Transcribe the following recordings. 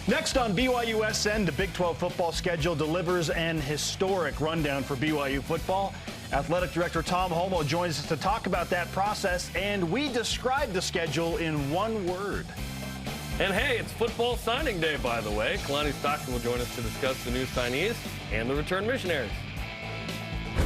Next on BYUSN, the Big 12 football schedule delivers an historic rundown for BYU football. Athletic Director Tom Holmoe joins us to talk about that process, and we describe the schedule in one word. And hey, it's football signing day, by the way. Kalani Sitake will join us to discuss the new signees and the return missionaries.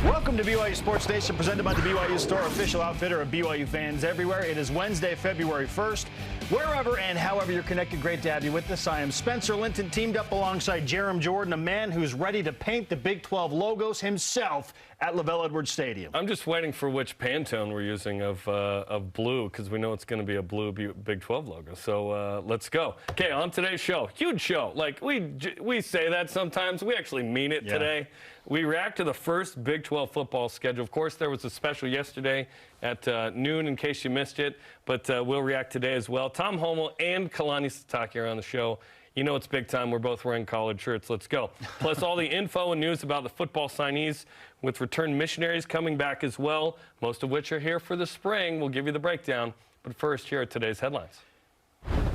Welcome to BYU Sports Station, presented by the BYU Store, official outfitter of BYU fans everywhere. It is Wednesday, February 1st. Wherever and however you're connected, great to have you with us. I am Spencer Linton, teamed up alongside Jarom Jordan, a man who's ready to paint the Big 12 logos himself at LaVell Edwards Stadium. I'm just waiting for which Pantone we're using of blue, because we know it's going to be a blue Big 12 logo. So let's go. Okay, on today's show, huge show. Like, we say that sometimes. We actually mean it today. We react to the first Big 12 football schedule. Of course, there was a special yesterday at noon, in case you missed it, but we'll react today as well. Tom Holmoe and Kalani Sitake are on the show. You know it's big time. We're both wearing collared shirts. Let's go. Plus all the info and news about the football signees, with return missionaries coming back as well, most of which are here for the spring. We'll give you the breakdown. But first, here are today's headlines.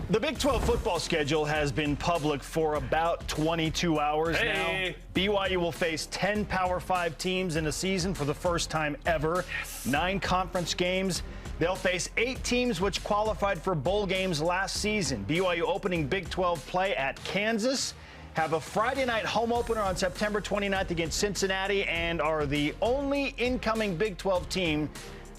The Big 12 football schedule has been public for about 22 hours now. BYU will face 10 Power 5 teams in a season for the first time ever. 9 conference games. They'll face 8 teams which qualified for bowl games last season. BYU opening Big 12 play at Kansas. Have a Friday night home opener on September 29th against Cincinnati, and are the only incoming Big 12 team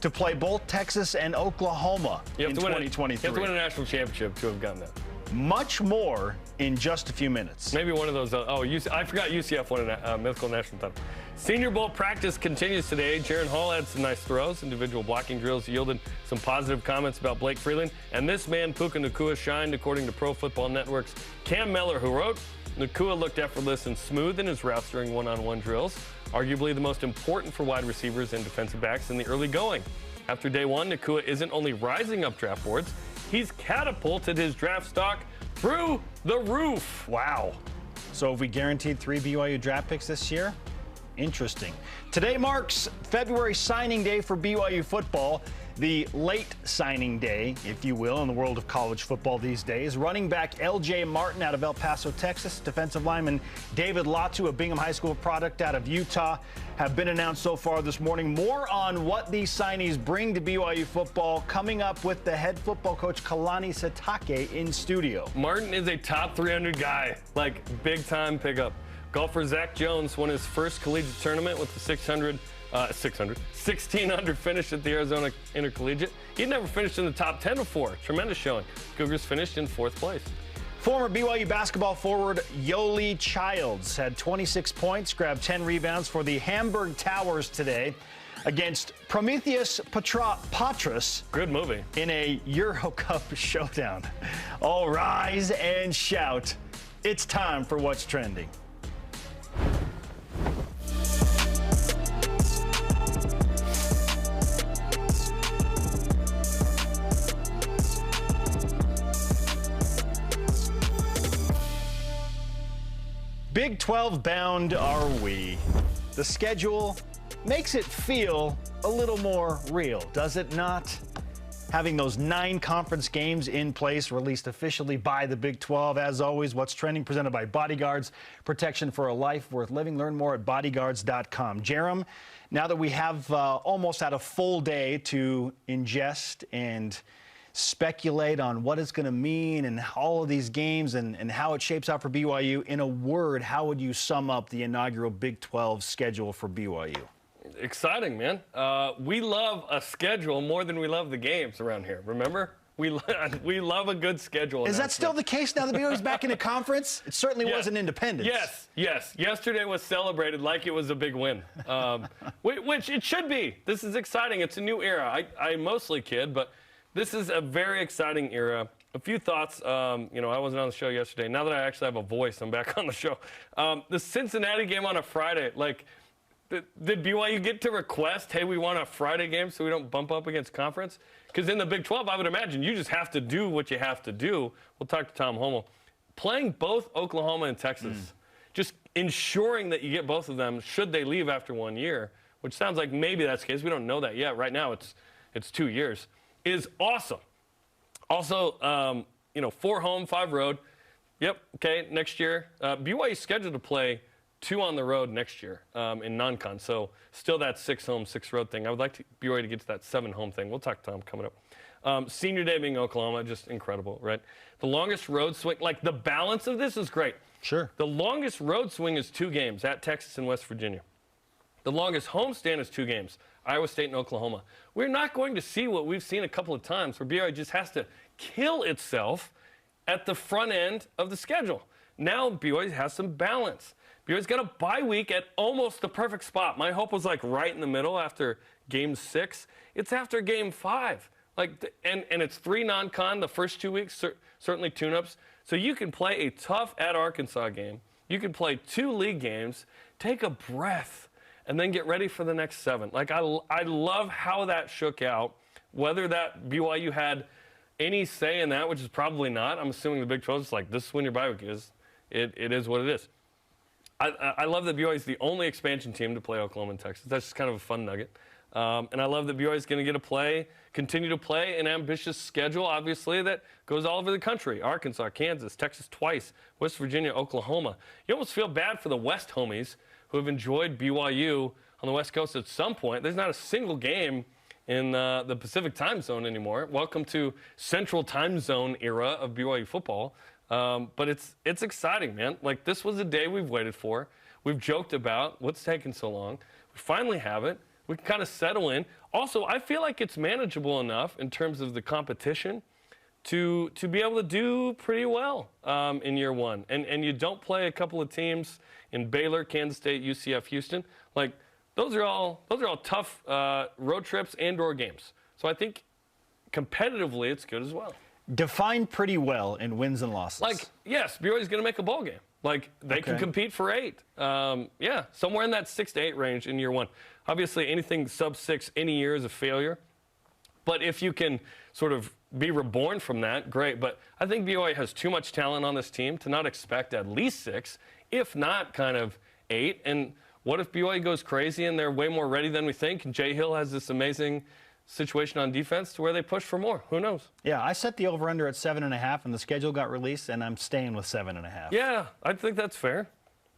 to play both Texas and Oklahoma in 2023. You have to win a national championship to have gotten that. Much more in just a few minutes. Maybe one of those. I forgot UCF won a mythical national title. Senior Bowl practice continues today. Jaron Hall had some nice throws. Individual blocking drills yielded some positive comments about Blake Freeland. And this man, Puka Nacua, shined, according to Pro Football Network's Cam Miller, who wrote, Nacua looked effortless and smooth in his routes during one-on-one drills, arguably the most important for wide receivers and defensive backs in the early going. After day one, Nacua isn't only rising up draft boards, he's catapulted his draft stock through the roof. Wow. So have we guaranteed 3 BYU draft picks this year? Interesting. Today marks February signing day for BYU football, the late signing day, if you will, in the world of college football these days. Running back L.J. Martin out of El Paso, Texas, defensive lineman David Latu, a Bingham High School product out of Utah, have been announced so far this morning. More on what these signees bring to BYU football coming up with the head football coach Kalani Sitake in studio. Martin is a top 300 guy, like big-time pickup. Golfer Zach Jones won his first collegiate tournament with the 1600 finish at the Arizona Intercollegiate. He'd never finished in the top 10 before. Tremendous showing. Cougars finished in 4th place. Former BYU basketball forward Yoli Childs had 26 points, grabbed 10 rebounds for the Hamburg Towers today against Prometheus Patras. Good movie. In a Euro Cup showdown. All rise and shout. It's time for What's Trending. Big 12 bound are we? The schedule makes it feel a little more real, does it not? Having those 9 conference games in place, released officially by the Big 12. As always, What's Trending presented by Bodyguards. Protection for a life worth living. Learn more at bodyguards.com. Jarom, now that we have almost had a full day to ingest and speculate on what it's going to mean and all of these games and how it shapes out for BYU, in a word, how would you sum up the inaugural Big 12 schedule for BYU? Exciting, man. We love a schedule more than we love the games around here. Remember? We love a good schedule. Is that still the case now that BYU's back in the conference? It certainly wasn't independence. Yes. Yesterday was celebrated like it was a big win, which it should be. This is exciting. It's a new era. I mostly kid, but this is a very exciting era. A few thoughts. I wasn't on the show yesterday. Now that I actually have a voice, I'm back on the show. The Cincinnati game on a Friday, did BYU get to request, hey, we want a Friday game so we don't bump up against conference? Because in the Big 12, I would imagine you just have to do what you have to do. We'll talk to Tom Holmoe. Playing both Oklahoma and Texas, just ensuring that you get both of them should they leave after 1 year, which sounds like maybe that's the case. We don't know that yet. Right now it's 2 years, is awesome. Also, 4 home, 5 road. Yep. Okay. Next year, BYU is scheduled to play 2 on the road next year in non-con. So still that 6 home, 6 road thing. I would like BYU to get to that 7 home thing. We'll talk to Tom coming up. Senior day being Oklahoma, just incredible, right? The longest road swing, like the balance of this is great. Sure. The longest road swing is 2 games at Texas and West Virginia. The longest homestand is 2 games, Iowa State and Oklahoma. We're not going to see what we've seen a couple of times where BYU just has to kill itself at the front end of the schedule. Now BYU has some balance. BYU's got a bye week at almost the perfect spot. My hope was like right in the middle after game 6. It's after game 5. And it's 3 non-con the first 2 weeks, certainly tune-ups. So you can play a tough at Arkansas game. You can play 2 league games, take a breath, and then get ready for the next 7. Like I love how that shook out. Whether that BYU had any say in that, which is probably not. I'm assuming the Big 12 is like, this is when your bye week is. It is what it is. I love that BYU is the only expansion team to play Oklahoma and Texas. That's just kind of a fun nugget. And I love that BYU is going to continue to play an ambitious schedule, obviously, that goes all over the country. Arkansas, Kansas, Texas twice, West Virginia, Oklahoma. You almost feel bad for the West homies who have enjoyed BYU on the West Coast at some point. There's not a single game in the Pacific time zone anymore. Welcome to Central time zone era of BYU football. But it's exciting, man. Like, this was a day we've waited for. We've joked about what's taking so long. We finally have it. We can kind of settle in. Also, I feel like it's manageable enough in terms of the competition to be able to do pretty well in year 1. And you don't play a couple of teams in Baylor, Kansas State, UCF, Houston. Like, those are all tough road trips and/or games. So I think competitively it's good as well. Defined pretty well in wins and losses. Like, yes, BYU's going to make a bowl game. Like, they can compete for 8. Yeah, somewhere in that 6 to 8 range in year 1. Obviously, anything sub 6 any year is a failure. But if you can sort of be reborn from that, great. But I think BYU has too much talent on this team to not expect at least 6, if not kind of 8. And what if BYU goes crazy and they're way more ready than we think? And Jay Hill has this amazing situation on defense to where they push for more. Who knows? Yeah, I set the over-under at 7.5, and the schedule got released, and I'm staying with 7.5. Yeah, I think that's fair.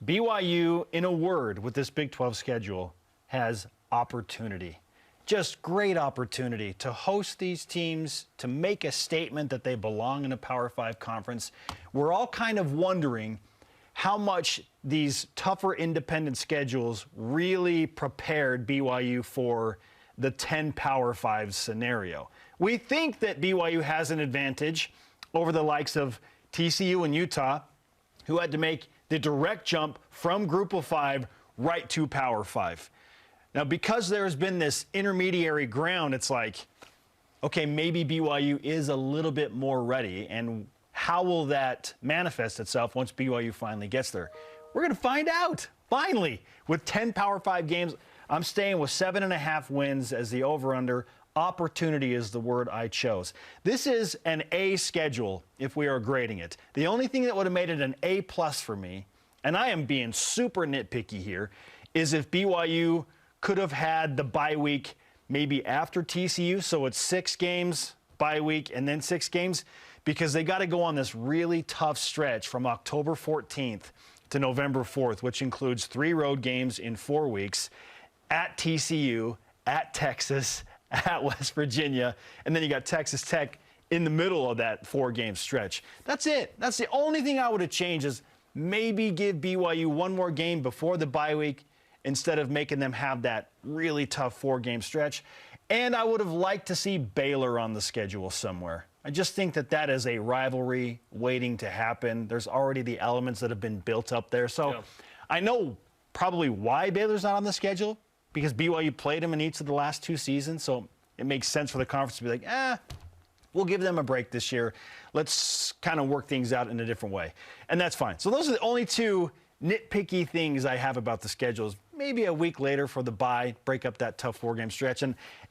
BYU, in a word, with this Big 12 schedule, has opportunity. Just great opportunity to host these teams, to make a statement that they belong in a Power 5 conference. We're all kind of wondering how much these tougher independent schedules really prepared BYU for the 10 Power 5 scenario. We think that BYU has an advantage over the likes of TCU and Utah, who had to make the direct jump from Group of 5 right to Power 5. Now, because there has been this intermediary ground, it's like, okay, maybe BYU is a little bit more ready, and how will that manifest itself once BYU finally gets there? We're going to find out, finally, with 10 Power 5 games. I'm staying with 7.5 wins as the over-under. Opportunity is the word I chose. This is an A schedule if we are grading it. The only thing that would have made it an A+ for me, and I am being super nitpicky here, is if BYU could have had the bye week maybe after TCU, so it's 6 games, bye week, and then 6 games, because they got to go on this really tough stretch from October 14th to November 4th, which includes 3 road games in 4 weeks, at TCU, at Texas, at West Virginia, and then you got Texas Tech in the middle of that 4-game stretch. That's it. That's the only thing I would have changed, is maybe give BYU 1 more game before the bye week instead of making them have that really tough 4-game stretch. And I would have liked to see Baylor on the schedule somewhere. I just think that that is a rivalry waiting to happen. There's already the elements that have been built up there. So yeah. I know probably why Baylor's not on the schedule, because BYU played them in each of the last 2 seasons. So it makes sense for the conference to be like, we'll give them a break this year. Let's kind of work things out in a different way. And that's fine. So those are the only 2 nitpicky things I have about the schedules. Maybe a week later for the bye, break up that tough 4-game stretch,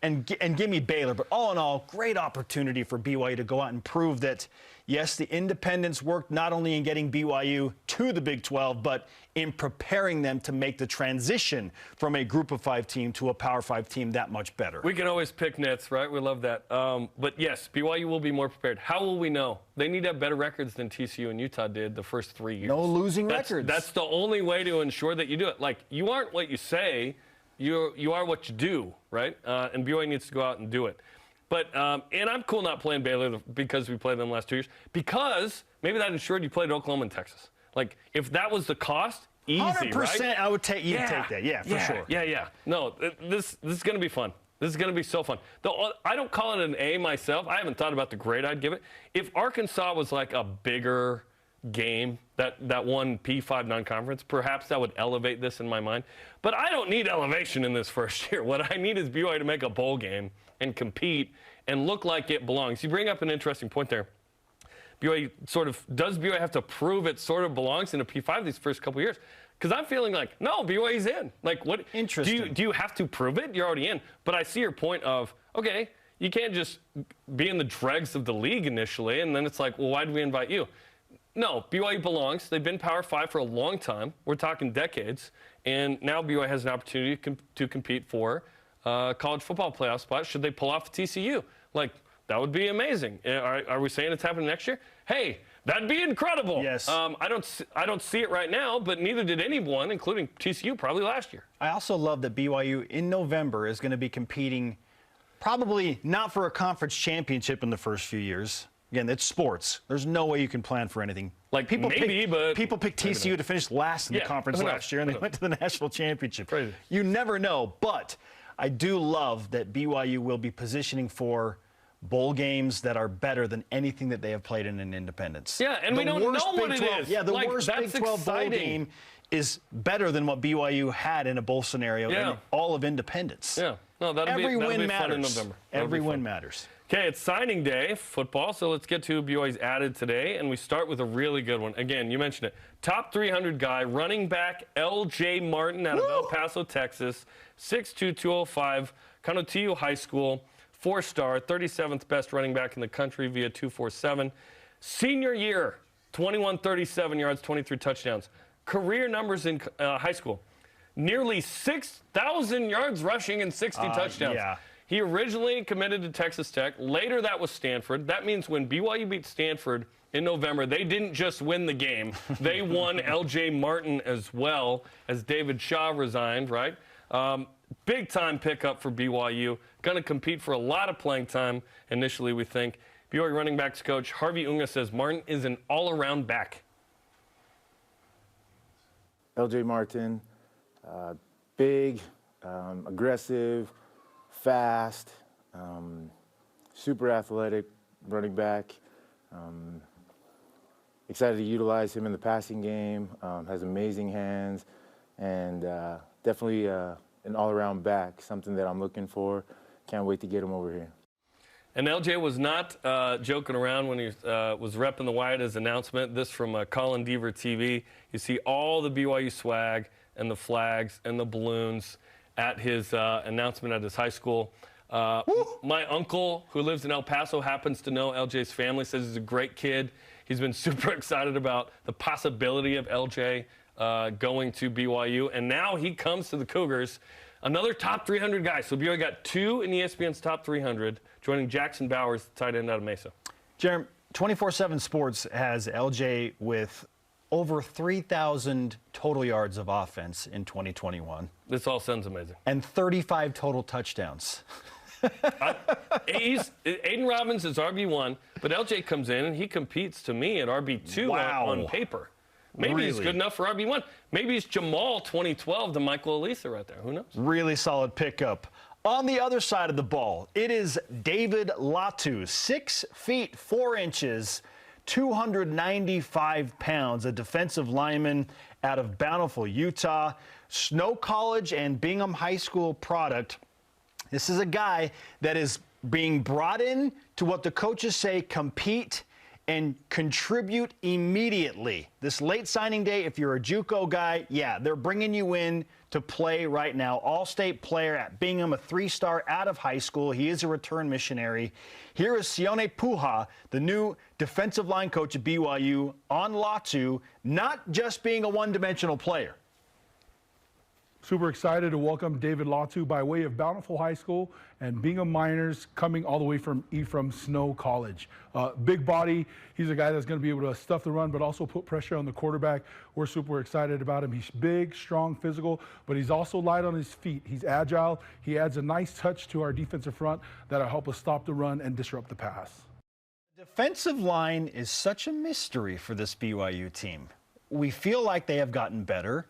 and give me Baylor. But all in all, great opportunity for BYU to go out and prove that, yes, the independents worked not only in getting BYU to the Big 12, but in preparing them to make the transition from a Group of 5 team to a Power 5 team that much better. We can always pick nits, right? We love that. But yes, BYU will be more prepared. How will we know? They need to have better records than TCU and Utah did the first 3 years. No losing records. That's the only way to ensure that you do it. Like, you aren't what you say, you are what you do, right? And BYU needs to go out and do it. But and I'm cool not playing Baylor because we played them the last 2 years. Because maybe that ensured you played Oklahoma and Texas. Like, if that was the cost, easy, 100%, right? I would take that. Yeah, for sure. Yeah. No, this is going to be fun. This is going to be so fun. I don't call it an A myself. I haven't thought about the grade I'd give it. If Arkansas was like a bigger game, that one P5 non-conference, perhaps that would elevate this in my mind. But I don't need elevation in this first year. What I need is BYU to make a bowl game and compete and look like it belongs. You bring up an interesting point there. BYU does BYU have to prove it sort of belongs in a P5 these first couple of years? Because I'm feeling like, no, BYU's in. Like, what? Interesting. Do you have to prove it? You're already in. But I see your point of, okay, you can't just be in the dregs of the league initially, and then it's like, well, why did we invite you? No, BYU belongs. They've been Power 5 for a long time. We're talking decades. And now BYU has an opportunity to compete for college football playoff spot should they pull off TCU. Like, that would be amazing. Are we saying it's happening next year? Hey, that'd be incredible. Yes. I don't see it right now, but neither did anyone, including TCU, probably last year. I also love that BYU in November is going to be competing probably not for a conference championship in the first few years. Again, it's sports. There's no way you can plan for anything. Like, people picked TCU to finish last in the conference last year, and they went to the national championship. Crazy. You never know, but I do love that BYU will be positioning for bowl games that are better than anything that they have played in an independence. Yeah, and we don't know what it is. Yeah, the worst Big 12 bowl game is better than what BYU had in a bowl scenario in all of independence. Yeah, no, that'll be fun in November. Every win matters. Okay, it's signing day, football, so let's get to who BYU's added today, and we start with a really good one. Again, you mentioned it. Top 300 guy, running back L.J. Martin out of El Paso, Texas, 6'2", 205, Canutillo High School, 4-star, 37th best running back in the country via 247. Senior year, 2137 yards, 23 touchdowns. Career numbers in high school, nearly 6,000 yards rushing and 60 touchdowns. Yeah. He originally committed to Texas Tech. Later, that was Stanford. That means when BYU beat Stanford in November, they didn't just win the game. They won L.J. Martin as well, as David Shaw resigned, right? Big-time pickup for BYU. Going to compete for a lot of playing time initially, we think. BYU running backs coach Harvey Unga says Martin is an all-around back. L.J. Martin, big, aggressive, fast, super athletic running back. Excited to utilize him in the passing game. Has amazing hands, and definitely an all-around back, something that I'm looking for. Can't wait to get him over here. And LJ was not joking around when he was repping the Wyatt's announcement. This from Colin Deaver TV. You see all the BYU swag and the flags and the balloons at his announcement at his high school. My uncle, who lives in El Paso, happens to know LJ's family, says he's a great kid. He's been super excited about the possibility of LJ going to BYU. And now he comes to the Cougars, another top 300 guy. So BYU got two in ESPN's top 300, joining Jackson Bowers, tight end out of Mesa. Jarom, 24/7 Sports has LJ with over 3,000 total yards of offense in 2021. This all sounds amazing. And 35 total touchdowns. Aiden Robbins is RB1, but LJ comes in and he competes to me at RB2 on paper. Maybe he's good enough for RB1. Maybe he's Jamal 2012 to Michael Elisa right there. Who knows? Really solid pickup. On the other side of the ball, it is David Latu, 6 feet 4 inches, 295 pounds, a defensive lineman out of Bountiful, Utah, Snow College and Bingham High School product. This is a guy that is being brought in to what the coaches say compete and contribute immediately. This late signing day, if you're a JUCO guy, yeah, they're bringing you in to play right now. All-state player at Bingham, a 3-star out of high school. He is a return missionary. Here is Sione Puha, the new defensive line coach at BYU, on Latu, not just being a one-dimensional player. Super excited to welcome David Latu by way of Bountiful High School and Bingham Miners, coming all the way from Ephraim Snow College. Big body. He's a guy that's going to be able to stuff the run, but also put pressure on the quarterback. We're super excited about him. He's big, strong, physical, but he's also light on his feet. He's agile. He adds a nice touch to our defensive front that'll help us stop the run and disrupt the pass. The defensive line is such a mystery for this BYU team. We feel like they have gotten better.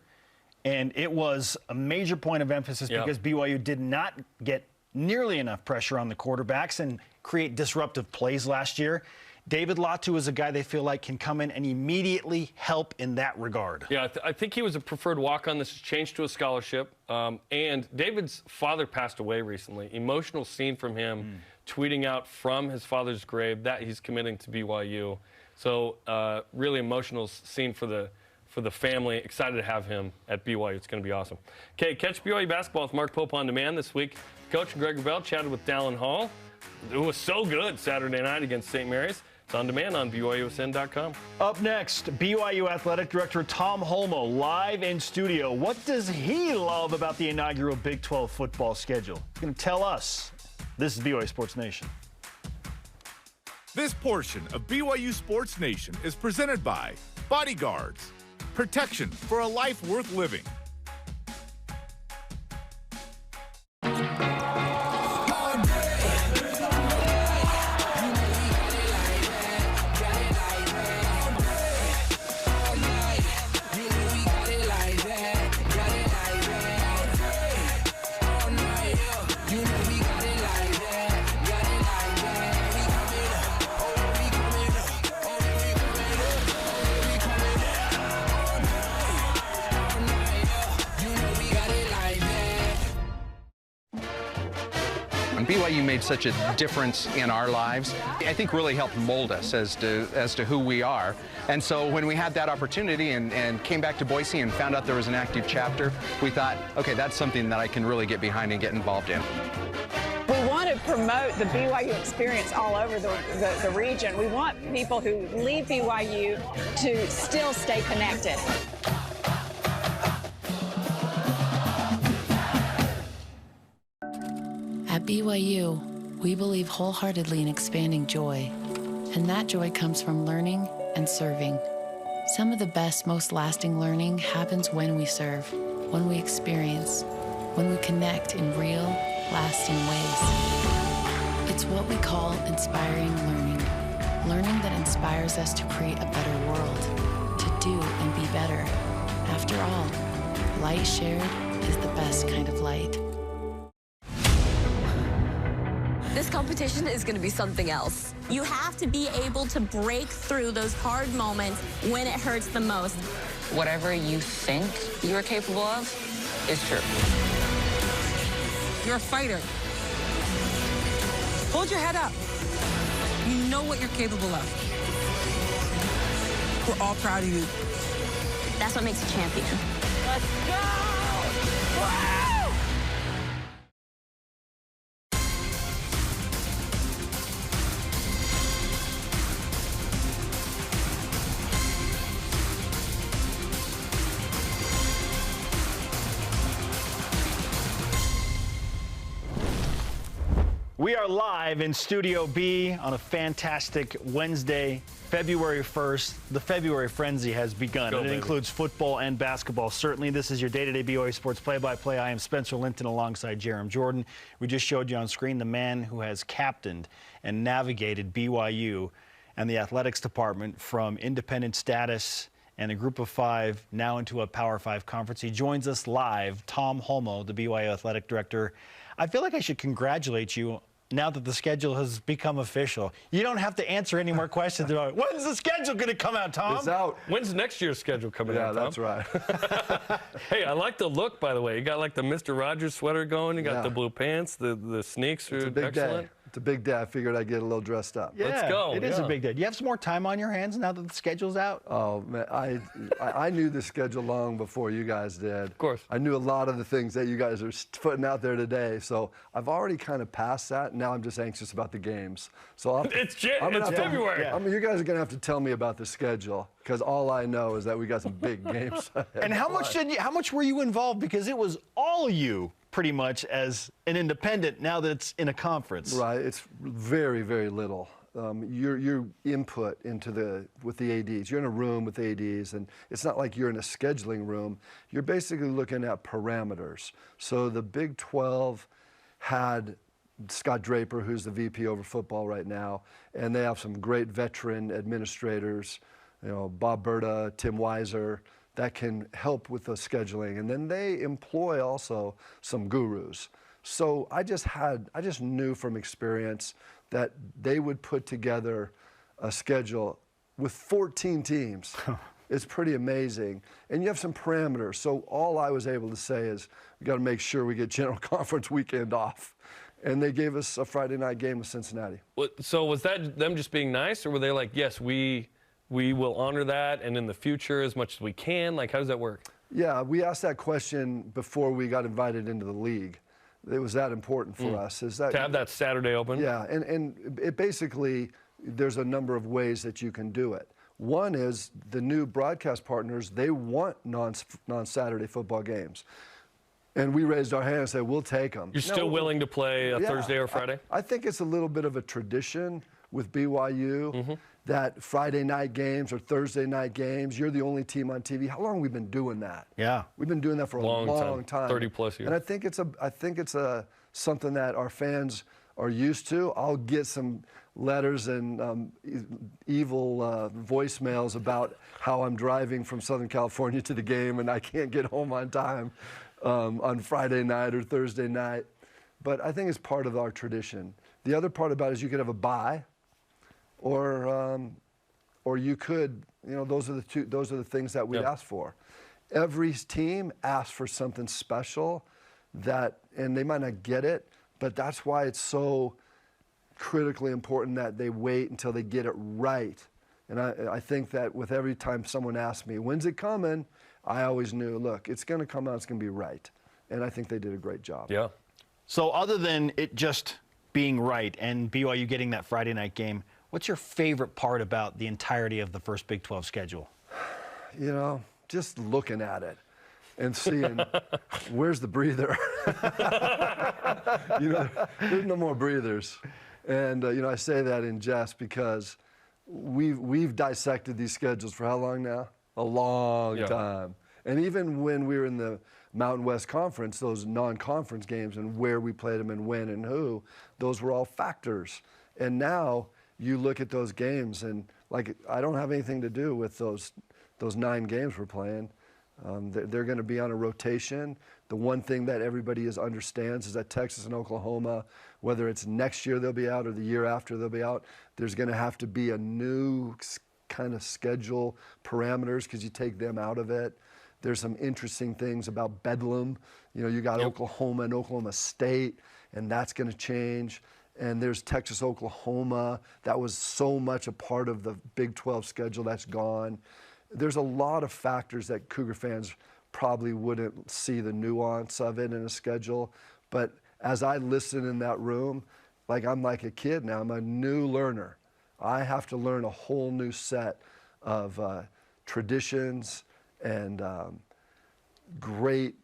And it was a major point of emphasis because BYU did not get nearly enough pressure on the quarterbacks and create disruptive plays last year. David Latu is a guy they feel like can come in and immediately help in that regard. Yeah, I think he was a preferred walk-on. This has changed to a scholarship. And David's father passed away recently. Emotional scene from him, tweeting out from his father's grave that he's committing to BYU. So really emotional scene for the family. Excited to have him at BYU. It's going to be awesome. Okay, catch BYU basketball with Mark Pope on demand this week. Coach Greg Bell chatted with Dallin Hall. It was so good Saturday night against St. Mary's. It's on demand on BYUSN.com. Up next, BYU Athletic Director Tom Holmoe live in studio. What does he love about the inaugural Big 12 football schedule? He's going to tell us. This is BYU Sports Nation. This portion of BYU Sports Nation is presented by Bodyguards. Protection for a life worth living. BYU made such a difference in our lives. I think really helped mold us as to who we are. And so when we had that opportunity and came back to Boise and found out there was an active chapter, we thought, okay, that's something that I can really get behind and get involved in. We want to promote the BYU experience all over the region. We want people who leave BYU to still stay connected. At BYU, we believe wholeheartedly in expanding joy, and that joy comes from learning and serving. Some of the best, most lasting learning happens when we serve, when we experience, when we connect in real, lasting ways. It's what we call inspiring learning, learning that inspires us to create a better world, to do and be better. After all, light shared is the best kind of light. This competition is going to be something else. You have to be able to break through those hard moments when it hurts the most. Whatever you think you're capable of is true. You're a fighter. Hold your head up. You know what you're capable of. We're all proud of you. That's what makes a champion. Let's go! Wow! We are live in Studio B on a fantastic Wednesday, February 1st. The February frenzy has begun, and it includes football and basketball. Certainly, this is your day-to-day BYU Sports play-by-play. I am Spencer Linton alongside Jarom Jordan. We just showed you on screen the man who has captained and navigated BYU and the athletics department from independent status and a group of five now into a Power 5 conference. He joins us live, Tom Holmoe, the BYU Athletic Director. I feel like I should congratulate you now that the schedule has become official. You don't have to answer any more questions about when's the schedule going to come out, Tom? It's out. When's next year's schedule coming out, Tom? Yeah, that's right. Hey, I like the look, by the way. You got like the Mr. Rogers sweater going. You got the blue pants. The sneaks are It's a big excellent. day. It's a big day. I figured I'd get a little dressed up. Yeah, Let's go. It is a big day. Do you have some more time on your hands now that the schedule's out? Oh, man, I knew the schedule long before you guys did. Of course. I knew a lot of the things that you guys are putting out there today. So I've already kind of passed that. Now I'm just anxious about the games. So It's February. I mean, you guys are going to have to tell me about the schedule because all I know is that we got some big games ahead. And how much were you involved? Because it was all you pretty much as an independent now that it's in a conference. Right. It's very, very little. Your input with the ADs. You're in a room with ADs, and it's not like you're in a scheduling room. You're basically looking at parameters. So the Big 12 had Scott Draper, who's the VP over football right now, and they have some great veteran administrators, Bob Berta, Tim Weiser, that can help with the scheduling. And then they employ also some gurus. So I just knew from experience that they would put together a schedule with 14 teams. It's pretty amazing. And you have some parameters. So all I was able to say is we got to make sure we get General Conference weekend off. And they gave us a Friday night game with Cincinnati. So was that them just being nice, or were they like, yes, we will honor that, and in the future as much as we can? Like, how does that work? Yeah, we asked that question before we got invited into the league. It was that important for us. Is that to have that Saturday open? Yeah, and it basically, there's a number of ways that you can do it. One is the new broadcast partners, they want non-Saturday football games. And we raised our hand and said, we'll take them. You're still willing to play a Thursday or Friday? I think it's a little bit of a tradition with BYU that Friday night games or Thursday night games, you're the only team on TV. How long have we been doing that? Yeah. We've been doing that for a long time. 30 plus years. And I think it's something that our fans are used to. I'll get some letters and evil voicemails about how I'm driving from Southern California to the game and I can't get home on time on Friday night or Thursday night. But I think it's part of our tradition. The other part about it is you could have a bye, or you could, those are the things that we'd ask for. Every team asks for something special and they might not get it, but that's why it's so critically important that they wait until they get it right. And I think that with every time someone asks me, when's it coming? I always knew, look, it's going to come out, it's going to be right. And I think they did a great job. Yeah. So other than it just being right and BYU getting that Friday night game, what's your favorite part about the entirety of the first Big 12 schedule? Just looking at it and seeing where's the breather. There's no more breathers. And, I say that in jest because we've dissected these schedules for how long now? A long time. And even when we were in the Mountain West Conference, those non-conference games and where we played them and when and who, those were all factors. And now you look at those games and, I don't have anything to do with those 9 games we're playing. They're going to be on a rotation. The one thing that everybody understands is that Texas and Oklahoma, whether it's next year they'll be out or the year after they'll be out, there's going to have to be a new kind of schedule parameters because you take them out of it. There's some interesting things about Bedlam. You got Oklahoma and Oklahoma State, and that's going to change. And there's Texas, Oklahoma. That was so much a part of the Big 12 schedule that's gone. There's a lot of factors that Cougar fans probably wouldn't see the nuance of it in a schedule. But as I listen in that room, I'm like a kid now. I'm a new learner. I have to learn a whole new set of traditions and great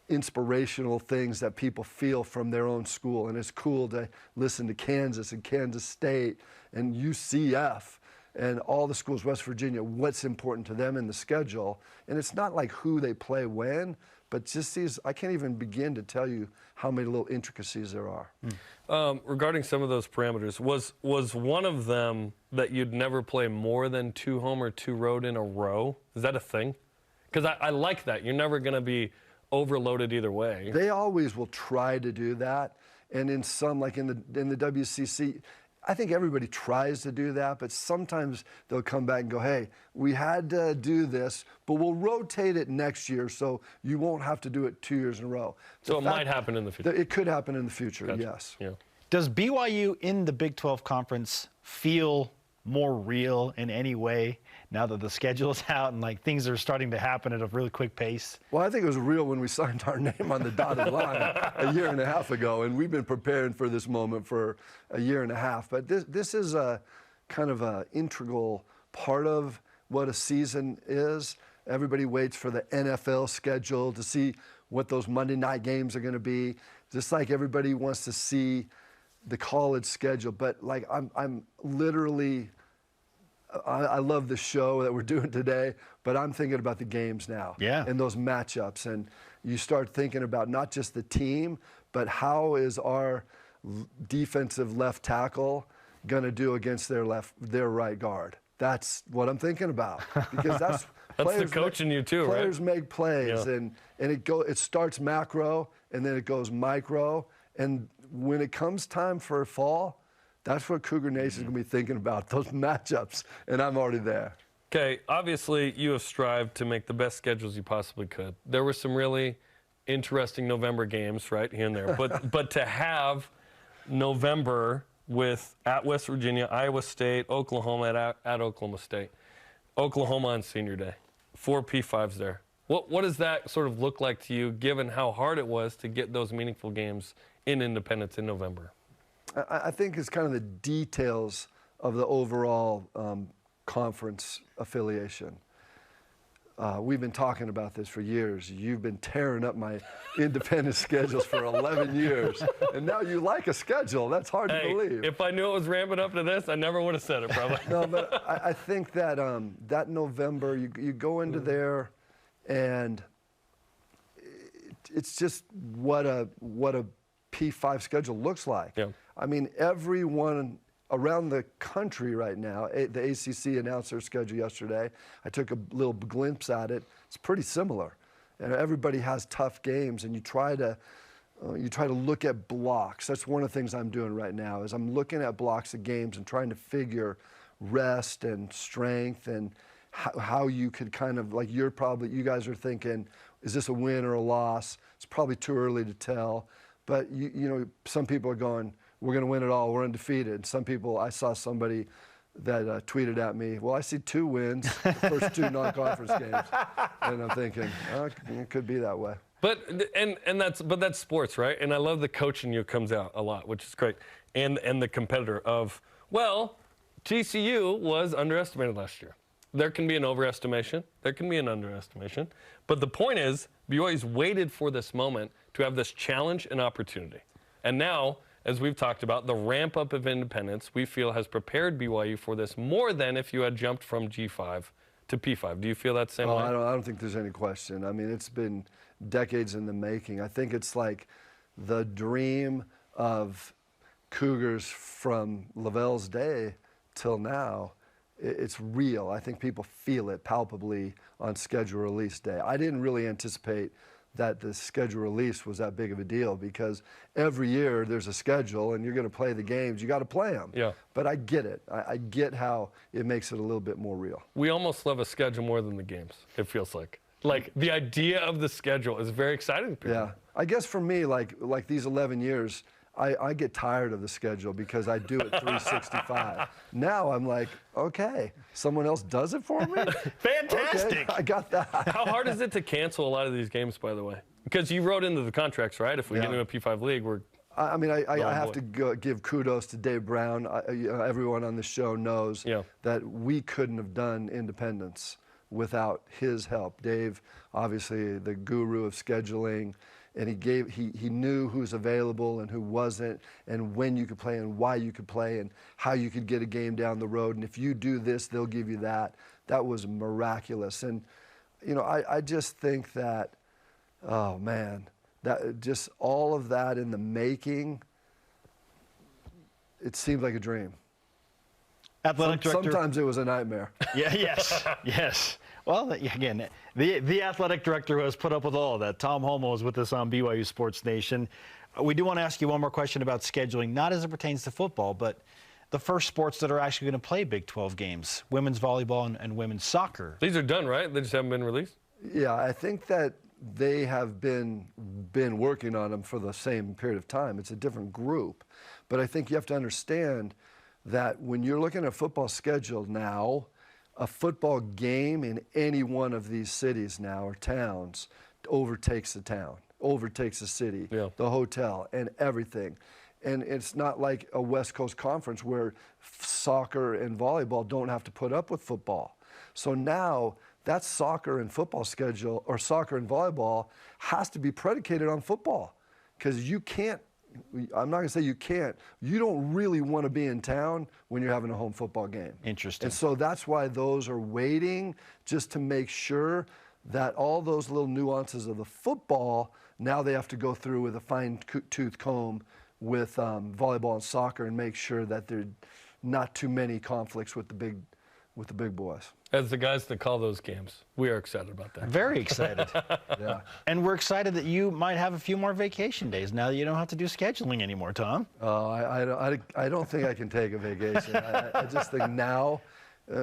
inspirational things that people feel from their own school. And it's cool to listen to Kansas and Kansas State and UCF and all the schools, West Virginia, what's important to them in the schedule. And it's not like who they play when, but just these, I can't even begin to tell you how many little intricacies there are. Regarding some of those parameters, was one of them that you'd never play more than 2 home or 2 road in a row? Is that a thing? Because I like that. You're never going to be overloaded either way. They always will try to do that. And in some, like in the WCC, I think everybody tries to do that, but sometimes they'll come back and go, hey, we had to do this, but we'll rotate it next year so you won't have to do it 2 years in a row. So it might happen in the future. It could happen in the future, Gotcha. Yes. Yeah. Does BYU in the Big 12 Conference feel more real in any way now that the schedule is out and like things are starting to happen at a really quick pace? Well, I think it was real when we signed our name on the dotted line a year and a half ago, and we've been preparing for this moment for a year and a half. But this is a kind of an integral part of what a season is. Everybody waits for the NFL schedule to see what those Monday night games are going to be, just like everybody wants to see the college schedule. But like I'm literally, I love the show that we're doing today, but I'm thinking about the games now. Yeah. And those matchups. And you start thinking about not just the team, but how is our defensive left tackle going to do against their right guard? That's what I'm thinking about, because that's the coach in you too, right? Players make plays, Yeah. and it starts macro, and then it goes micro, and when it comes time for fall, that's what Cougar Nation's going to be thinking about, those matchups, and I'm already there. Okay, obviously you have strived to make the best schedules you possibly could. There were some really interesting November games right here and there, but to have November at West Virginia, Iowa State, Oklahoma at Oklahoma State, Oklahoma on Senior Day, 4 P5s there. What does that sort of look like to you, given how hard it was to get those meaningful games in Independence in November? I think it's kind of the details of the overall conference affiliation. We've been talking about this for years. You've been tearing up my independent schedules for 11 years, and now you like a schedule. That's hard to believe. If I knew it was ramping up to this, I never would have said it, probably. No, but I think that that November, you go into there, and it's just what a P5 schedule looks like. Yeah. I mean, everyone around the country right now, the ACC announced their schedule yesterday. I took a little glimpse at it. It's pretty similar. And everybody has tough games, and you try to look at blocks. That's one of the things I'm doing right now, is I'm looking at blocks of games and trying to figure rest and strength and how you could kind of, like you guys are thinking, is this a win or a loss? It's probably too early to tell. But, you know, some people are going, we're going to win it all, we're undefeated. Some people, I saw somebody that tweeted at me, well, I see 2 wins, the first 2 non-conference games. And I'm thinking, oh, it could be that way. But that's sports, right? And I love the coach in you comes out a lot, which is great. And the competitor of, well, TCU was underestimated last year. There can be an overestimation. There can be an underestimation. But the point is, BYU's waited for this moment to have this challenge and opportunity. And now, as we've talked about, the ramp-up of independence, we feel, has prepared BYU for this more than if you had jumped from G5 to P5. Do you feel that same way? I don't think there's any question. I mean, it's been decades in the making. I think it's like the dream of Cougars from Lavelle's day till now. It's real. I think people feel it palpably on schedule release day. I didn't really anticipate that the schedule release was that big of a deal, because every year there's a schedule and you're going to play the games. You got to play them. Yeah. But I get it. I get how it makes it a little bit more real. We almost love a schedule more than the games, it feels like. Like, the idea of the schedule is very exciting to people. Yeah. I guess for me, like these 11 years, I get tired of the schedule because I do it 365. Now I'm like, okay, someone else does it for me? Fantastic. Okay, I got that. How hard is it to cancel a lot of these games, by the way? Because you wrote into the contracts, right? If we get into a P5 league, we're... I mean, I have to give kudos to Dave Brown. Everyone on the show knows that we couldn't have done Independence without his help. Dave, obviously the guru of scheduling, and he knew who's available and who wasn't, and when you could play and why you could play and how you could get a game down the road. And if you do this, they'll give you that. That was miraculous. And, you know, I just think that, oh man, that just all of that in the making, it seemed like a dream. Athletic director. Sometimes it was a nightmare. Yeah, yes. Well, again, the athletic director who has put up with all of that, Tom Holmoe, is with us on BYU Sports Nation. We do want to ask you one more question about scheduling, not as it pertains to football, but the first sports that are actually going to play Big 12 games, women's volleyball and women's soccer. These are done, right? They just haven't been released? Yeah, I think that they have been working on them for the same period of time. It's a different group. But I think you have to understand that when you're looking at a football schedule now, a football game in any one of these cities now or towns overtakes the town, overtakes the city, the hotel, and everything. And it's not like a West Coast conference where soccer and volleyball don't have to put up with football. So now that soccer and football schedule, or soccer and volleyball, has to be predicated on football. Because you can't, I'm not going to say you can't, you don't really want to be in town when you're having a home football game. Interesting. And so that's why those are waiting, just to make sure that all those little nuances of the football, now they have to go through with a fine-tooth comb with volleyball and soccer and make sure that there are not too many conflicts with the big boys. As the guys that call those games, we are excited about that. Very excited. Yeah. And we're excited that you might have a few more vacation days now that you don't have to do scheduling anymore, Tom. I don't think I can take a vacation. I just think now,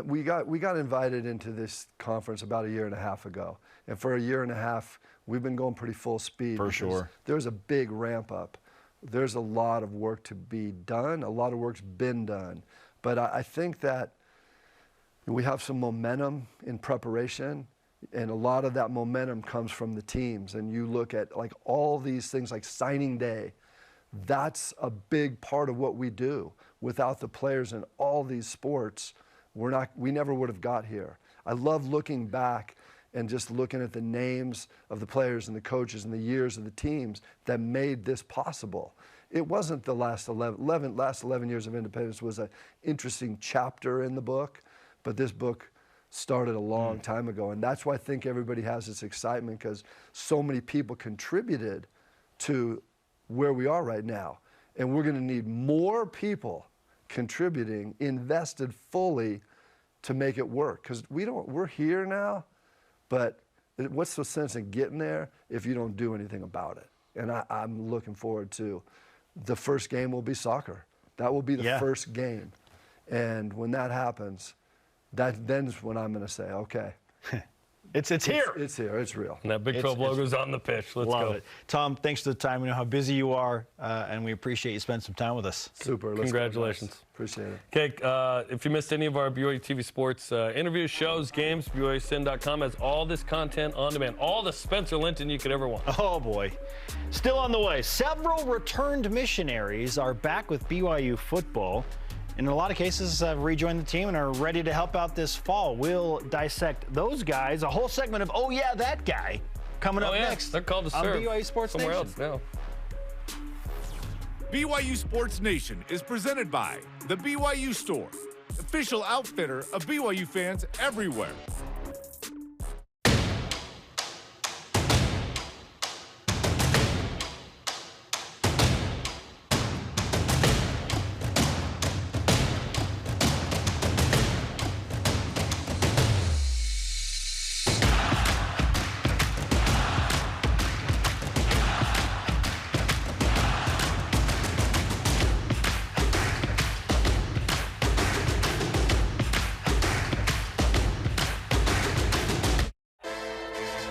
we got invited into this conference about a year and a half ago. And for a year and a half, we've been going pretty full speed. For sure. There's a big ramp up. There's a lot of work to be done. A lot of work's been done. But I think that we have some momentum in preparation, and a lot of that momentum comes from the teams. And you look at like all these things like signing day, that's a big part of what we do. Without the players in all these sports, we never would have got here. I love looking back and just looking at the names of the players and the coaches and the years of the teams that made this possible. It wasn't the last 11 years of independence was an interesting chapter in the book, but this book started a long time ago. And that's why I think everybody has this excitement, because so many people contributed to where we are right now. And we're going to need more people contributing, invested fully to make it work. Because we're here now, but what's the sense in getting there if you don't do anything about it? And I'm looking forward to the first game will be soccer. That will be the first game. And when that happens, then's when I'm going to say, okay. It's here. It's here. It's real. And that Big 12 logo's on the pitch. Let's love go. It. Tom, thanks for the time. We know how busy you are, and we appreciate you spending some time with us. Super. Congratulations. Appreciate it. Okay, if you missed any of our BYU TV Sports interviews, shows, games, BYUSN.com has all this content on demand. All the Spencer Linton you could ever want. Oh, boy. Still on the way. Several returned missionaries are back with BYU football. In a lot of cases, have rejoined the team and are ready to help out this fall. We'll dissect those guys. A whole segment of Oh Yeah, That Guy coming up next. They're called to on serve BYU Sports somewhere Nation. else now. BYU Sports Nation is presented by the BYU Store, official outfitter of BYU fans everywhere.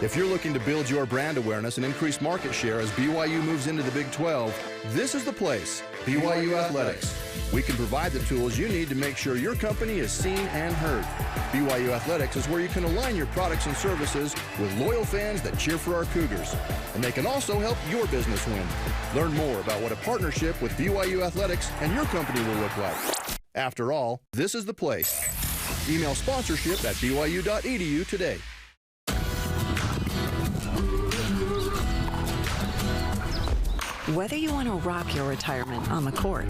If you're looking to build your brand awareness and increase market share as BYU moves into the Big 12, this is the place, BYU Athletics. We can provide the tools you need to make sure your company is seen and heard. BYU Athletics is where you can align your products and services with loyal fans that cheer for our Cougars. And they can also help your business win. Learn more about what a partnership with BYU Athletics and your company will look like. After all, this is the place. Email sponsorship at byu.edu today. Whether you want to rock your retirement on the court,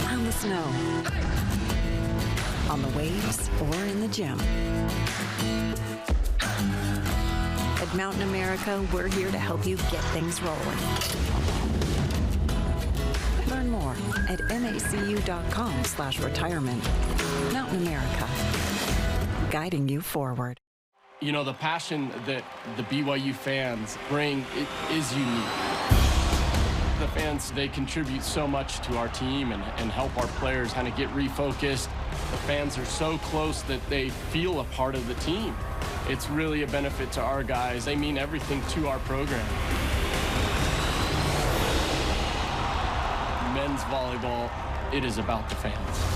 on the snow, on the waves, or in the gym, at Mountain America, we're here to help you get things rolling. Learn more at macu.com/retirement. Mountain America, guiding you forward. You know, the passion that the BYU fans bring is unique. The fans, they contribute so much to our team and help our players kind of get refocused. The fans are so close that they feel a part of the team. It's really a benefit to our guys. They mean everything to our program. Men's volleyball, it is about the fans.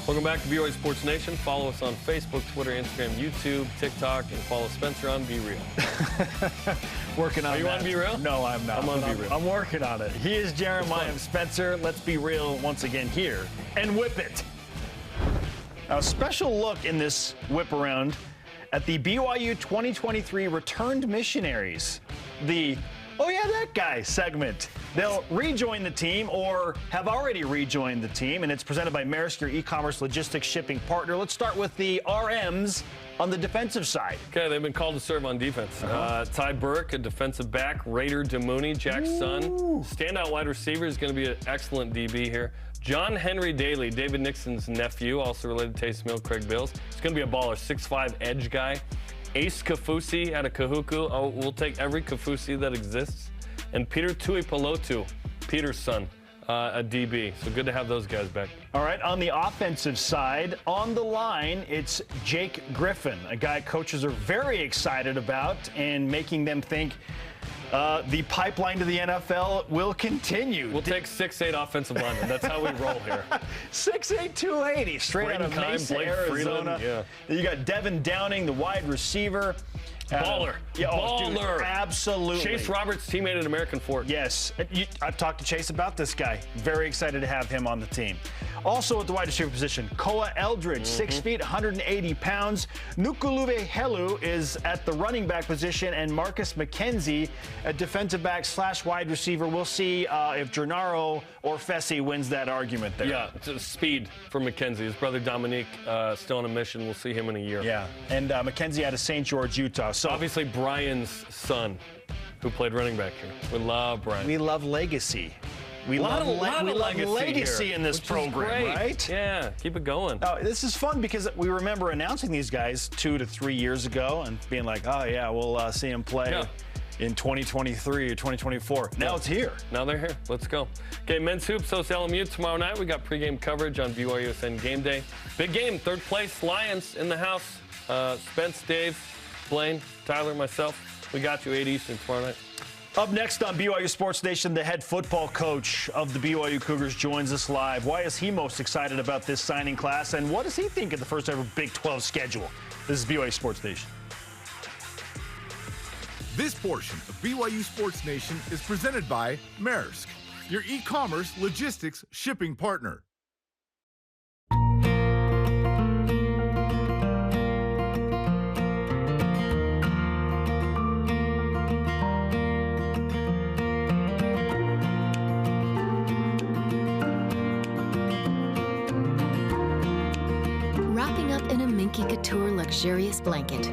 Welcome back to BYU Sports Nation. Follow us on Facebook, Twitter, Instagram, YouTube, TikTok, and follow Spencer on Be Real. Working on Are you that. on Be Real? No, I'm not. I'm on Be Real. I'm working on it. He is Jarom, I am Spencer. Let's be real once again here and whip it. Now, a special look in this whip around at the BYU 2023 returned missionaries. The "Oh yeah, that guy" segment. They'll rejoin the team or have already rejoined the team, and it's presented by Maersk, your e-commerce logistics shipping partner. Let's start with the RMs on the defensive side. Okay, they've been called to serve on defense. Ty Burke, a defensive back. Raider Demooney, Jack's son. Standout wide receiver is going to be an excellent DB here. John Henry Daly, David Nixon's nephew, also related to Taysom Hill, Craig Bills. He's going to be a baller, 6'5" edge guy. Ace Kafusi out of Kahuku. Oh, we'll take every Kafusi that exists. And Peter Tuipulotu, Peter's son, a DB. So good to have those guys back. All right, on the offensive side, on the line, it's Jake Griffin, a guy coaches are very excited about and making them think the pipeline to the NFL will continue. We'll take 6'8" offensive linemen. That's how we roll here. 6'8", 280, straight out of Mesa, Arizona. Yeah. You got Devin Downing, the wide receiver. Baller. Yeah, Baller. Dude, absolutely. Chase Roberts, teammate at American Fort. Yes. I've talked to Chase about this guy. Very excited to have him on the team. Also at the wide receiver position, Koa Eldridge, 6 feet, 180 pounds. Nukuluve Helu is at the running back position, and Marcus McKenzie at defensive back / wide receiver. We'll see if Gennaro or Fessy wins that argument there. Yeah, it's speed for McKenzie. His brother Dominique still on a mission. We'll see him in a year. Yeah, and McKenzie out of St. George, Utah. So obviously Brian's son, who played running back here. We love Brian. We love legacy. We love legacy here, in this program, right? Yeah, keep it going. This is fun because we remember announcing these guys 2 to 3 years ago and being like, oh yeah, we'll see them play in 2023 or 2024. Now it's here. Now they're here. Let's go. Okay, men's hoops hosts LMU tomorrow night. We got pregame coverage on BYUSN Game Day. Big game, third place, Lions in the house. Spence, Dave, Blaine, Tyler, myself. We got you 8 Eastern tomorrow night. Up next on BYU Sports Nation, the head football coach of the BYU Cougars joins us live. Why is he most excited about this signing class, and what does he think of the first ever Big 12 schedule? This is BYU Sports Nation. This portion of BYU Sports Nation is presented by Maersk, your e-commerce logistics shipping partner. Wrapping up in a Minky Couture luxurious blanket.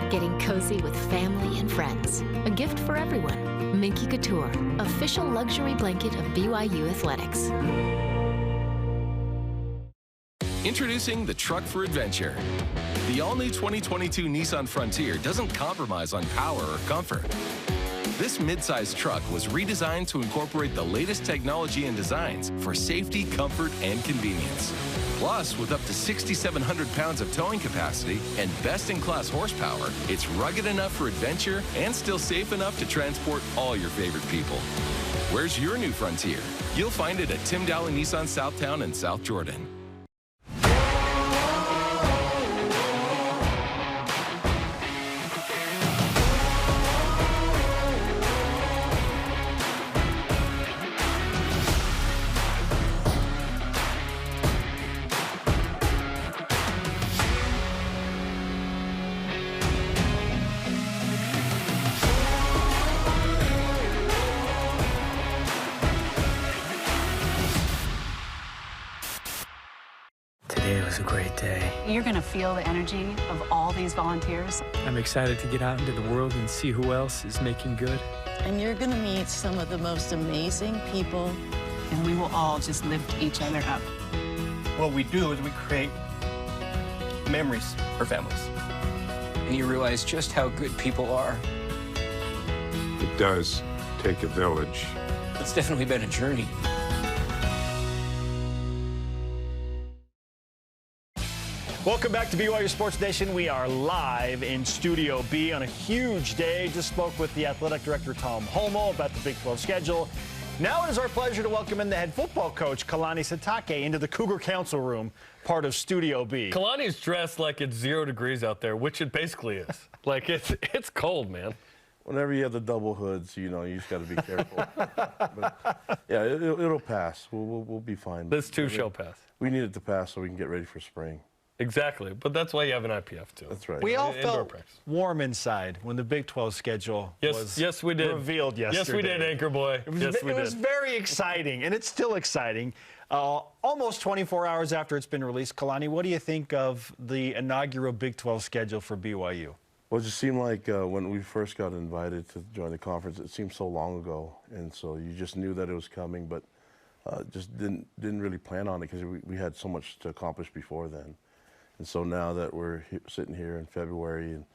Getting cozy with family and friends. A gift for everyone. Minky Couture, official luxury blanket of BYU Athletics. Introducing the truck for adventure. The all-new 2022 Nissan Frontier doesn't compromise on power or comfort. This midsize truck was redesigned to incorporate the latest technology and designs for safety, comfort, and convenience. Plus, with up to 6,700 pounds of towing capacity and best-in-class horsepower, it's rugged enough for adventure and still safe enough to transport all your favorite people. Where's your new Frontier? You'll find it at Tim Dowling Nissan Southtown and South Jordan. Today was a great day. You're going to feel the energy of all these volunteers. I'm excited to get out into the world and see who else is making good. And you're going to meet some of the most amazing people. And we will all just lift each other up. What we do is we create memories for families. And you realize just how good people are. It does take a village. It's definitely been a journey. Welcome back to BYU Sports Nation. We are live in Studio B on a huge day. Just spoke with the Athletic Director, Tom Holmoe, about the Big 12 schedule. Now it is our pleasure to welcome in the head football coach, Kalani Sitake, into the Cougar Council Room, part of Studio B. Kalani's dressed like it's 0 degrees out there, which it basically is. Like, it's cold, man. Whenever you have the double hoods, you know, you just got to be careful. But, yeah, it'll pass. We'll be fine. This too shall pass. We need it to pass so we can get ready for spring. Exactly, but that's why you have an IPF too. That's right. We all felt warm inside when the Big 12 schedule was revealed yesterday. Yes, we did, Anchor Boy. It was very exciting, and it's still exciting. Almost 24 hours after it's been released, Kalani, what do you think of the inaugural Big 12 schedule for BYU? Well, it just seemed like when we first got invited to join the conference, it seemed so long ago, and so you just knew that it was coming, but just didn't really plan on it because we had so much to accomplish before then. And so now that we're sitting here in February, and it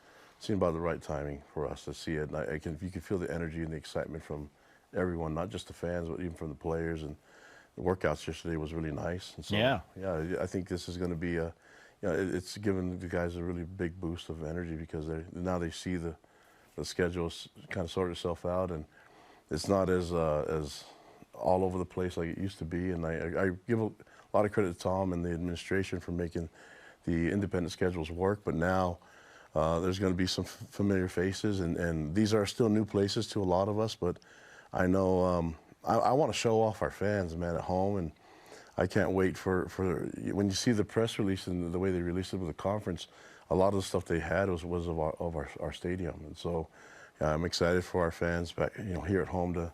seemed about the right timing for us to see it. And you can feel the energy and the excitement from everyone, not just the fans, but even from the players. And the workouts yesterday was really nice. And so, yeah, I think this is going to be it's given the guys a really big boost of energy because now they see the schedule kind of sort itself out, and it's not as all over the place like it used to be. And I give a lot of credit to Tom and the administration for making the independent schedules work, but now there's going to be some familiar faces, and these are still new places to a lot of us, but I know I want to show off our fans, man, at home, and I can't wait for when you see the press release and the way they released it with the conference, a lot of the stuff they had was of our stadium, and so I'm excited for our fans back, here at home to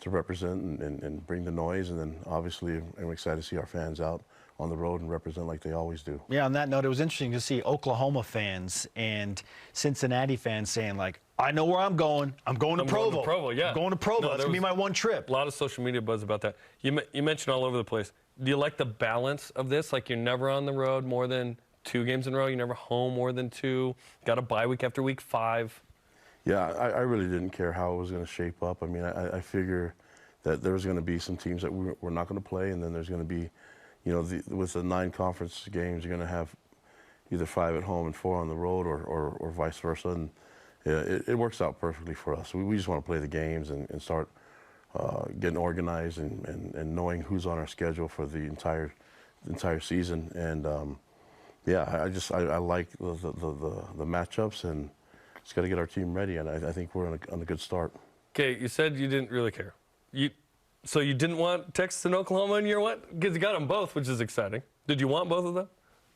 represent and bring the noise, and then obviously I'm excited to see our fans out on the road and represent like they always do. Yeah, on that note, it was interesting to see Oklahoma fans and Cincinnati fans saying, like, I know where I'm going. I'm going to Provo. Going to Provo, yeah. I'm going to Provo. That's going to be my one trip. A lot of social media buzz about that. You mentioned all over the place. Do you like the balance of this? Like, you're never on the road more than 2 games in a row. You're never home more than 2. Got a bye week after week 5. Yeah, I really didn't care how it was going to shape up. I mean, I figure that there was going to be some teams that we're not going to play, and then there's going to be, with the 9 conference games, you're going to have either 5 at home and 4 on the road, or vice versa. And it works out perfectly for us. We just want to play the games and start getting organized and knowing who's on our schedule for the entire season. And I like the matchups, and just got to get our team ready. And I think we're on a good start. Okay, you said you didn't really care. So you didn't want Texas and Oklahoma in year 1? Because you got them both, which is exciting. Did you want both of them?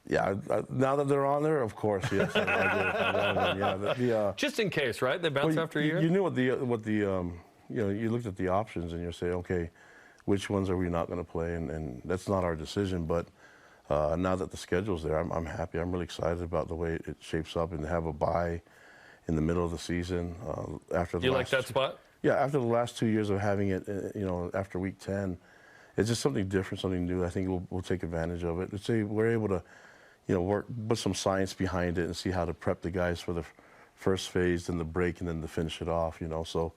Yeah, now that they're on there, of course, yes. Just in case, right? They bounce after a year? You knew you looked at the options and you say, okay, which ones are we not going to play? And that's not our decision. But now that the schedule's there, I'm happy. I'm really excited about the way it shapes up, and to have a bye in the middle of the season. You like that spot? Yeah, after the last 2 years of having it, after week 10, it's just something different, something new. I think we'll take advantage of it. Let's say we're able to, put some science behind it and see how to prep the guys for the first phase, then the break, and then to finish it off. So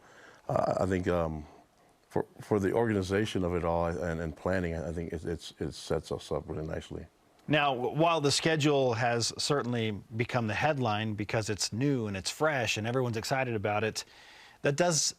I think for the organization of it all and planning, I think it sets us up really nicely. Now, while the schedule has certainly become the headline because it's new and it's fresh and everyone's excited about it, that does,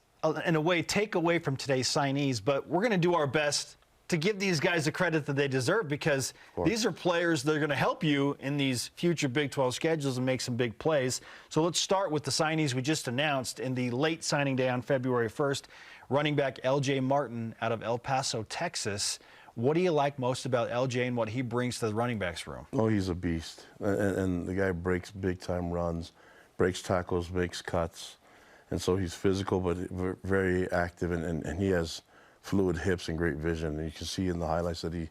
in a way, take away from today's signees. But we're going to do our best to give these guys the credit that they deserve, because these are players that are going to help you in these future Big 12 schedules and make some big plays. So let's start with the signees we just announced in the late signing day on February 1st. Running back LJ Martin out of El Paso, Texas. What do you like most about LJ and what he brings to the running backs room? Oh, he's a beast. And the guy breaks big-time runs, breaks tackles, makes cuts. And so he's physical, but very active, and he has fluid hips and great vision. And you can see in the highlights that he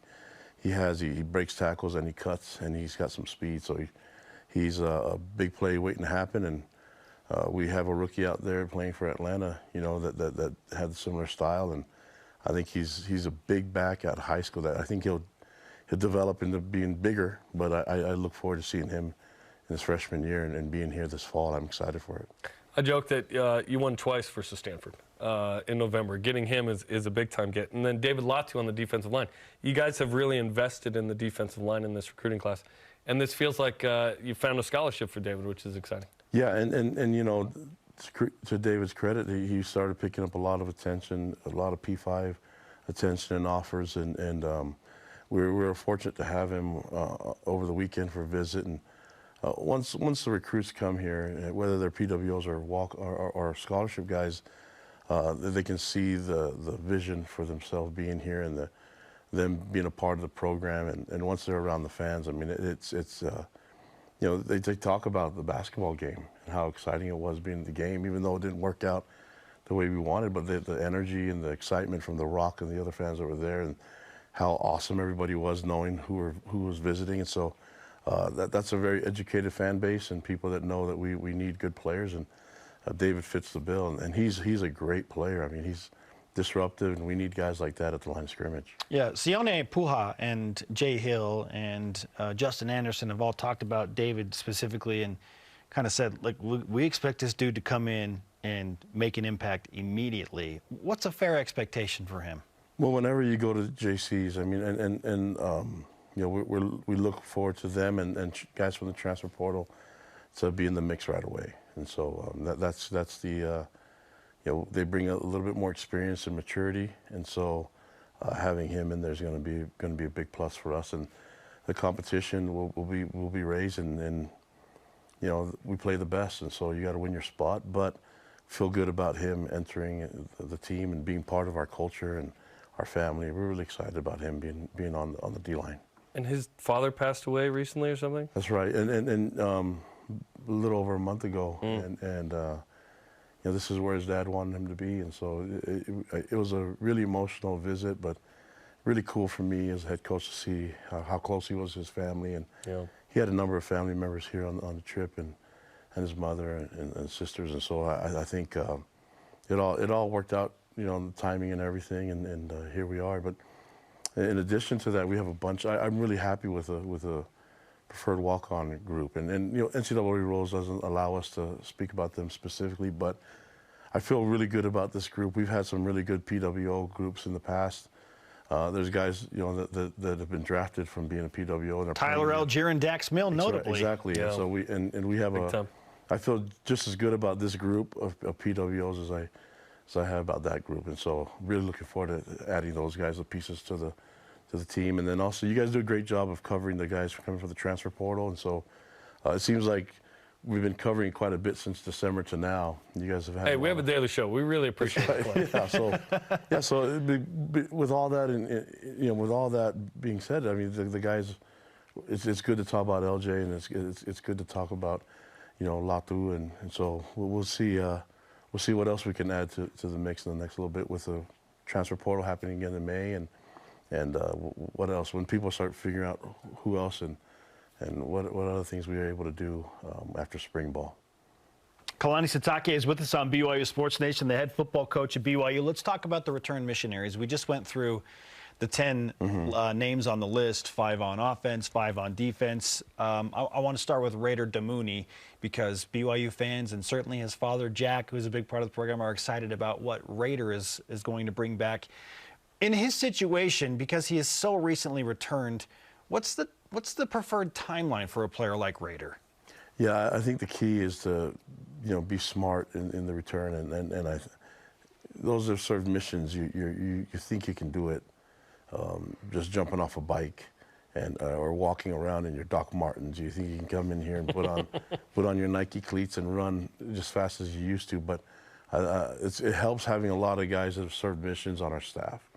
breaks tackles and he cuts, and he's got some speed. So he's a big play waiting to happen. And we have a rookie out there playing for Atlanta, that had a similar style. And I think he's a big back out of high school that I think he'll develop into being bigger. But I look forward to seeing him in his freshman year and being here this fall. I'm excited for it. I joke that you won twice versus Stanford in November. Getting him is a big-time get. And then David Latu on the defensive line. You guys have really invested in the defensive line in this recruiting class. And this feels like you found a scholarship for David, which is exciting. Yeah, and you know, to David's credit, he started picking up a lot of attention, a lot of P5 attention and offers, and we were fortunate to have him over the weekend for a visit. And once the recruits come here, whether they're PWOs or scholarship guys, they can see the vision for themselves being here and them being a part of the program. And once they're around the fans, I mean, it's you know, they talk about the basketball game and how exciting it was being in the game, even though it didn't work out the way we wanted, but the energy and the excitement from the Rock and the other fans that were there, and how awesome everybody was knowing who was visiting. And so that's a very educated fan base and people that know that we need good players, and David fits the bill, and he's a great player. I mean, he's disruptive, and we need guys like that at the line of scrimmage. Yeah, Sione Puha and Jay Hill and Justin Anderson have all talked about David specifically and kind of said, like, we expect this dude to come in and make an impact immediately. What's a fair expectation for him? Well, whenever you go to JCs, I mean, and you know, we look forward to them and guys from the transfer portal to be in the mix right away. And so that's the you know, they bring a little bit more experience and maturity, and so having him in there is going to be a big plus for us. And the competition will be raised, and you know, we play the best, and so you got to win your spot. But feel good about him entering the team and being part of our culture and our family. We're really excited about him being on the D line. And his father passed away recently or something? That's right, and a little over a month ago, and you know, this is where his dad wanted him to be, and so it was a really emotional visit, but really cool for me as head coach to see how close he was to his family, and he had a number of family members here on the trip, and his mother and sisters, and so I think it all worked out, you know, the timing and everything, and here we are. But in addition to that, we have a bunch. I'm really happy with a preferred walk-on group, and you know, NCAA rules doesn't allow us to speak about them specifically, but I feel really good about this group. We've had some really good PWO groups in the past. There's guys, you know, that have been drafted from being a PWO. And Tyler Algier and Dax Mill, notably. Exactly. Yeah. So we have I feel just as good about this group of PWOs as I have about that group, and so really looking forward to adding those guys, the pieces to the team. And then also, you guys do a great job of covering the guys coming from the transfer portal, and so it seems like we've been covering quite a bit since December to now. You guys have had. Hey, we have a daily show. We really appreciate it. Yeah. So with all that, and you know, with all that being said, I mean, the guys, it's good to talk about LJ, and it's good to talk about, you know, Latu, and so we'll see. We'll see what else we can add to the mix in the next little bit with the transfer portal happening again in May, and what else when people start figuring out who else and what other things we were able to do after spring ball. Kalani Sitake is with us on BYU Sports Nation, the head football coach at BYU. Let's talk about the return missionaries. We just went through the 10 names on the list, 5 on offense, 5 on defense. I want to start with Raider Damuni, because BYU fans, and certainly his father, Jack, who's a big part of the program, are excited about what Raider is going to bring back. In his situation, because he is so recently returned, what's the preferred timeline for a player like Raider? Yeah, I think the key is to, you know, be smart in the return, and those are sort of missions. You think you can do it, just jumping off a bike or walking around in your Doc Martens. You think you can come in here and put on your Nike cleats and run just fast as you used to. But it helps having a lot of guys that have served missions on our staff,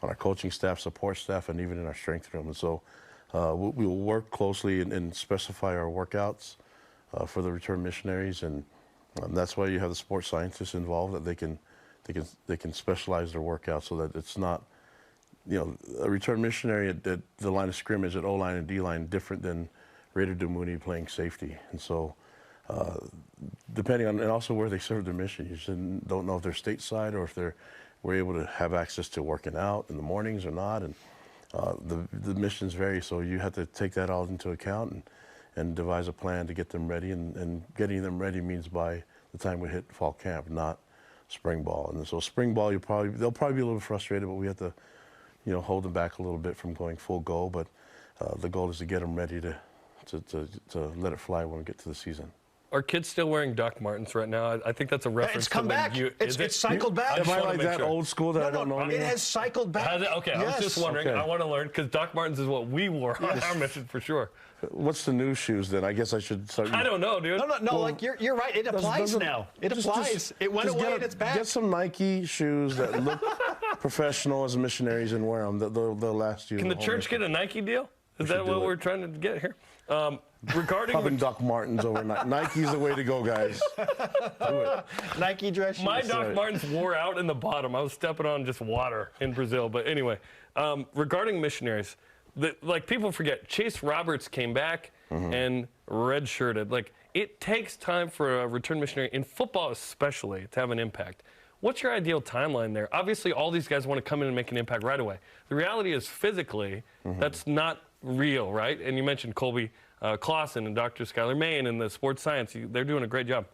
on our coaching staff, support staff, and even in our strength room. And so we'll work closely and specify our workouts for the return missionaries, and that's why you have the sports scientists involved, that they can specialize their workouts so that it's not, you know, a return missionary at the line of scrimmage at O-line and D-line different than Raider Damuni playing safety. And so depending on, and also where they serve their mission, you just don't know if they're stateside or if we're able to have access to working out in the mornings or not. And the missions vary, so you have to take that all into account and devise a plan to get them ready. And getting them ready means by the time we hit fall camp, not spring ball. And so spring ball, they'll probably be a little frustrated, but we have to, you know, hold them back a little bit from going full go. But the goal is to get them ready to to let it fly when we get to the season. Are kids still wearing Doc Martens right now? I think that's a reference. It's come back. It's cycled back. Am I like that old school that I don't know? It has cycled back. Has it? Okay, yes. I was just wondering. Okay. I want to learn because Doc Martens is what we wore on our mission for sure. What's the new shoes then? I guess I should start. I don't know, dude. No. Well, like you're right. It applies now. It applies. It went away and it's back. Get some Nike shoes that look professional as missionaries and wear them. They'll last you. Can the church get a Nike deal? Is that what we're trying to get here? Regarding having Doc Martens overnight, Nike's the way to go, guys. Do it. Nike dress shoes. My Doc Martens wore out in the bottom. I was stepping on just water in Brazil. But anyway, regarding missionaries, like people forget, Chase Roberts came back and redshirted. Like it takes time for a return missionary in football, especially, to have an impact. What's your ideal timeline there? Obviously, all these guys want to come in and make an impact right away. The reality is, physically, that's not real, right? And you mentioned Colby Clausen and Dr. Skylar Main and the sports science. They're doing a great job.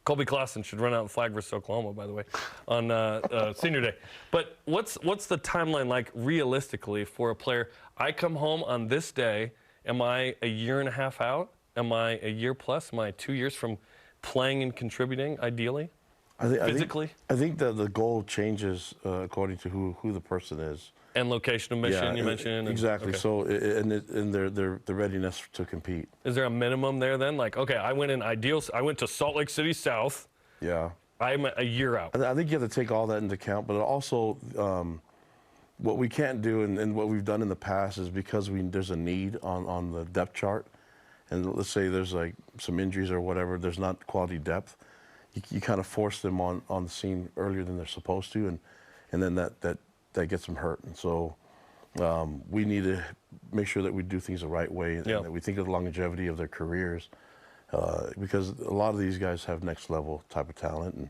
Colby Clausen should run out the flag versus Oklahoma, by the way, on senior day. But what's the timeline like realistically for a player? I come home on this day. Am I a year and a half out? Am I a year plus? Am I 2 years from playing and contributing, ideally? Physically? I think that the goal changes according to who the person is. And location of mission, you mentioned. Exactly. Okay. So, and their readiness to compete. Is there a minimum there then? Like, okay, I went to Salt Lake City South. Yeah. I'm a year out. I think you have to take all that into account, but also what we can't do and what we've done in the past is because there's a need on the depth chart, and let's say there's like some injuries or whatever, there's not quality depth. You kind of force them on the scene earlier than they're supposed to, and then that gets them hurt. And so we need to make sure that we do things the right way and that we think of the longevity of their careers because a lot of these guys have next level type of talent,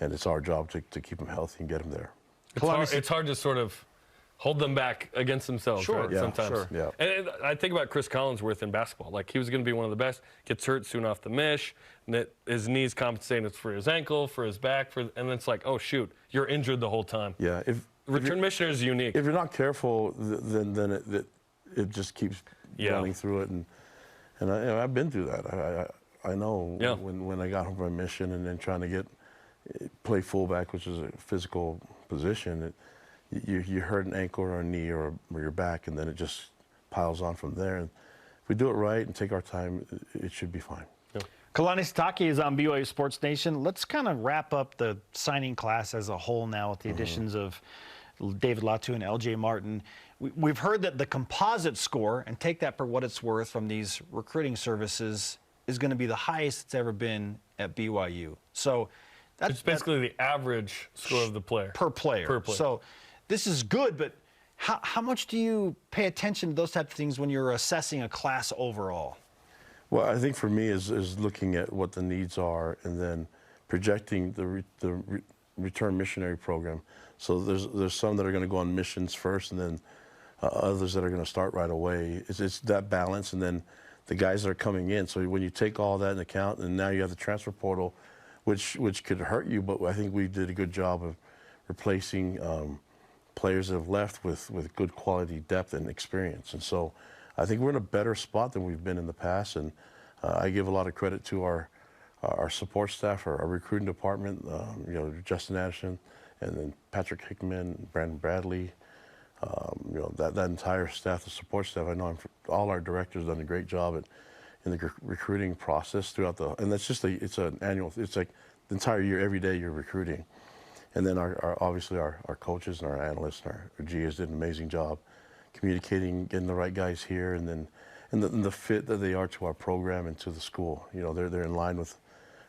and it's our job to keep them healthy and get them there. It's hard to sort of hold them back against themselves, right? Sometimes. Sure. Yeah. And I think about Chris Collinsworth in basketball. Like, he was going to be one of the best, gets hurt soon off the mish, and his knees compensating for his ankle, for his back, and then it's like, oh, shoot, you're injured the whole time. Yeah. Return missionary is unique. If you're not careful, then it just keeps running through it, and I've been through that. I know when I got home from my mission and then trying to play fullback, which is a physical position, you hurt an ankle or a knee or your back, and then it just piles on from there. And if we do it right and take our time, it should be fine. Kalani Sitake is on BYU Sports Nation. Let's kind of wrap up the signing class as a whole now with the additions of David Latu and LJ Martin. We've heard that the composite score, and take that for what it's worth from these recruiting services, is going to be the highest it's ever been at BYU. So it's basically the average score of the player. Per player. So this is good, but how much do you pay attention to those types of things when you're assessing a class overall? Well, I think for me is looking at what the needs are and then projecting the return missionary program. So there's some that are going to go on missions first, and then others that are going to start right away. It's that balance, and then the guys that are coming in. So when you take all that into account, and now you have the transfer portal, which could hurt you, but I think we did a good job of replacing players that have left with good quality depth and experience. And so I think we're in a better spot than we've been in the past, and I give a lot of credit to our support staff, our recruiting department, Justin Addison, and then Patrick Hickman, Brandon Bradley, that entire staff, the support staff. I know all our directors done a great job in the recruiting process throughout and that's just it's an annual. It's like the entire year, every day you're recruiting, and then obviously our coaches and our analysts and our GAs did an amazing job communicating, getting the right guys here, and then the fit that they are to our program and to the school. They're in line with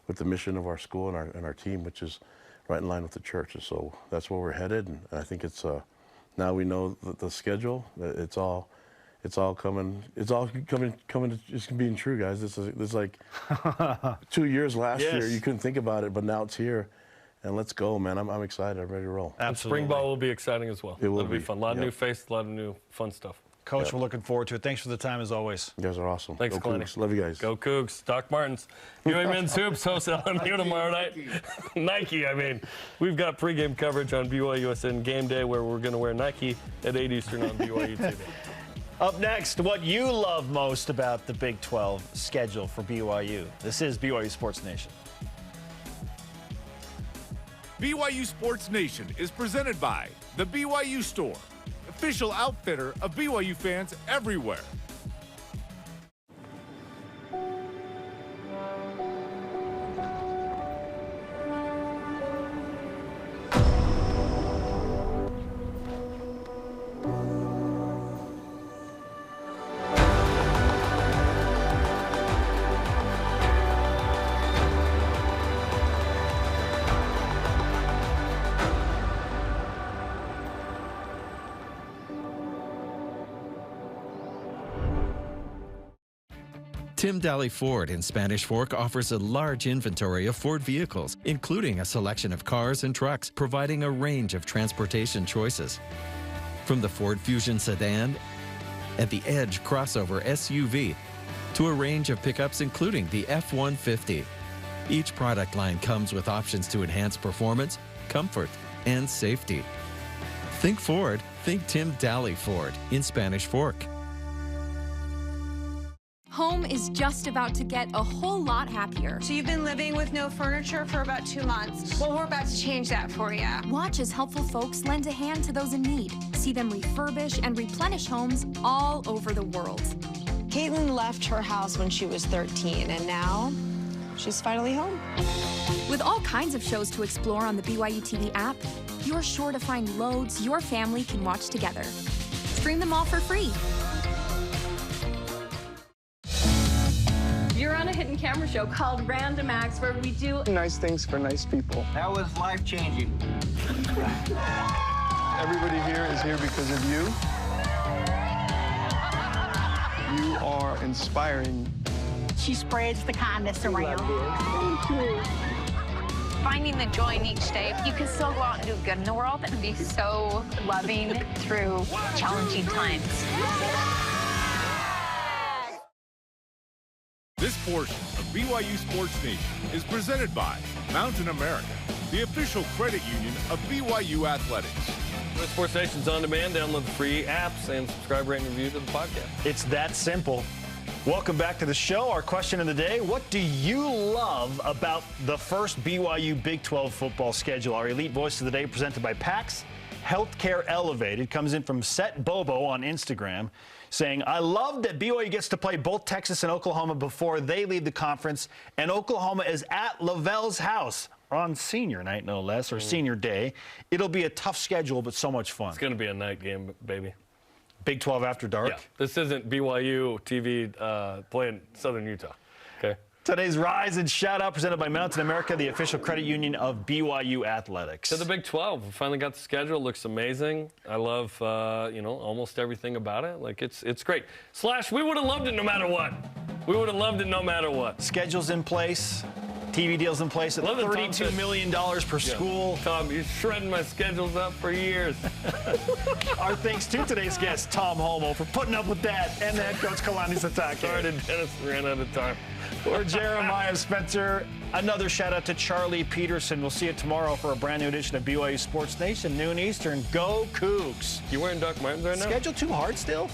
the mission of our school and our team, which is right in line with the church. And so that's where we're headed, and I think it's now we know the schedule. It's all coming. It's all coming. It's being true, guys. This is like 2 years last year. You couldn't think about it, but now it's here. And let's go, man. I'm excited. I'm ready to roll. Absolutely. Spring ball will be exciting as well. It'll be fun. A lot of new faces, a lot of new fun stuff. Coach, we're looking forward to it. Thanks for the time, as always. You guys are awesome. Thanks, Kalani. Love you guys. Go Cougs. Doc Martens. BYU Men's Hoops hosts LMU tomorrow night. Nike, I mean. We've got pregame coverage on BYUSN Game Day where we're going to wear Nike at 8 Eastern on BYU TV. Up next, what you love most about the Big 12 schedule for BYU. This is BYU Sports Nation. BYU Sports Nation is presented by the BYU Store, official outfitter of BYU fans everywhere. Tim Daly Ford in Spanish Fork offers a large inventory of Ford vehicles, including a selection of cars and trucks, providing a range of transportation choices. From the Ford Fusion sedan and the Edge crossover SUV to a range of pickups including the F-150. Each product line comes with options to enhance performance, comfort, and safety. Think Ford, think Tim Daly Ford in Spanish Fork. Home is just about to get a whole lot happier. So you've been living with no furniture for about 2 months. Well, we're about to change that for you. Watch as helpful folks lend a hand to those in need. See them refurbish and replenish homes all over the world. Caitlin left her house when she was 13, and now she's finally home. With all kinds of shows to explore on the BYU TV app, you're sure to find loads your family can watch together. Stream them all for free. You're on a hidden camera show called Random Acts where we do nice things for nice people. That was life-changing. Everybody here is here because of you. You are inspiring. She spreads the kindness around. Finding the joy in each day. You can still go out and do good in the world and be so loving through challenging times. This portion of BYU Sports Nation is presented by Mountain America, the official credit union of BYU Athletics. Sports Nation's on demand. Download the free apps and subscribe, rate, and review to the podcast. It's that simple. Welcome back to the show. Our question of the day, what do you love about the first BYU Big 12 football schedule? Our elite voice of the day presented by PAX Healthcare Elevated comes in from Set Bobo on Instagram saying, I love that BYU gets to play both Texas and Oklahoma before they leave the conference, and Oklahoma is at Lavelle's house on senior night, no less, or senior day. It'll be a tough schedule, but so much fun. It's going to be a night game, baby. Big 12 after dark? Yeah. This isn't BYU TV playing Southern Utah. Okay. Today's Rise and Shout Out presented by Mountain America, the official credit union of BYU Athletics. To the Big 12. We finally got the schedule. It looks amazing. I love, almost everything about it. Like, it's great. Slash, we would have loved it no matter what. We would have loved it no matter what. Schedule's in place. TV deals in place at $32 million per school. Tom, you're shredding my schedules up for years. Our thanks to today's guest, Tom Holmoe, for putting up with that, and the head coach, Kalani Sitake. Sorry to Dennis, ran out of time. For Jarom and Spencer, another shout out to Charlie Peterson. We'll see you tomorrow for a brand new edition of BYU Sports Nation, noon Eastern. Go Cougs. You wearing Doc Martens right now? Schedule too hard still?